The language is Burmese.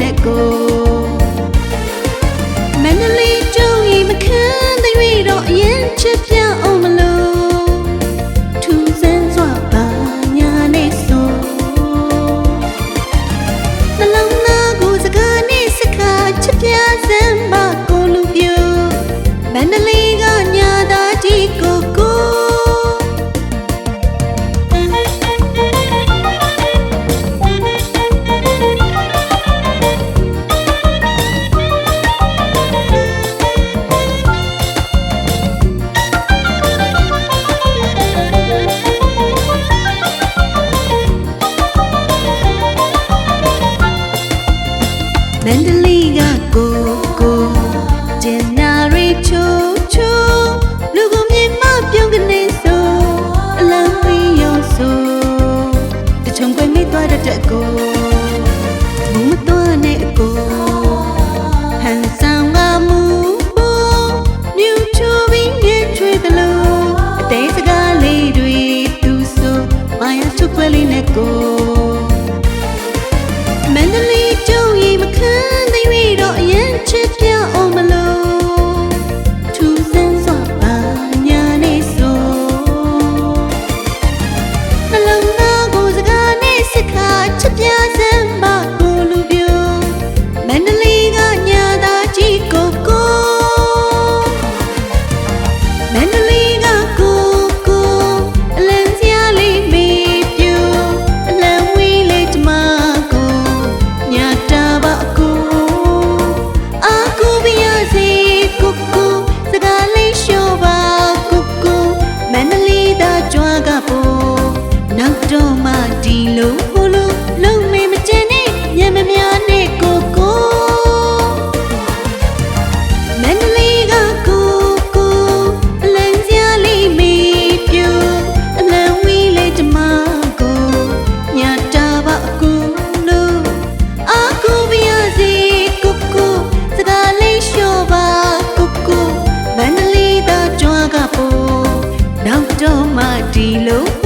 နဲ့ကိုမန္တလေးကျုံရီမခံတဲ့၍တော့အရင်ချစ်ပြအောင်မလို့ထူးဆန်းစွာပါညာနဲ့ဆိုနှလုံးသားကိုစကားနဲ့စကားချစ်ပြစမ်းပါကိုလူပြိုမန္တလေးကညာသားကြီးကိုမန္တလေးကကိုကျင်နာရီချိုချိုလူကိုမြင်မပြုံးကနေဆိုအလံဝီရောဆိုတချုံပွဲမိသွားတဲ့ကိုမူမသွားနဲ့အကိုဟန်ဆောင်ကမူမြူချိုပြီးမြဲချွေးတယ်လို့အသေးစကားလေးတွေသူဆိုမာယာချုပ်ပွဲလေးနဲ့ကိုမန္တလေးကျုံရီမခံတဲ့၍တော့အရင်ချစ်ပြအောင်မလို့ထူးဆန်းစွာပါညာနဲ့ဆိုနှလုံးသားကိုစကားနဲ့စကားချစ်ပြစမ်းပါကိုလူပြိုမန္တလေးကညာသားကြီးကိုမန္တလေးကကိုအလံစရာလေးမေးပြိုအလံဝီးလေးတမကိုညာတာပါကိုအာကိုပြရစီကိုစကားလေးရှော့ပါကိုမန္တလေးသားကြွားကပို့နောက်တော့မှဒီလိုဟိုလိုလုံးမေမကျင်နဲ့ညမများနဲ့ကိုမန္တလေးကကိုအလံစရာလေးမေးပြိုအလံဝီးလေးတမကိုညာတာပါကိုလို့အာကိုပြရစီကိုစကားလေးရှော့ပါကိုမန္တလေးသားကြွားကပို့နောက်တော့မှဒီလို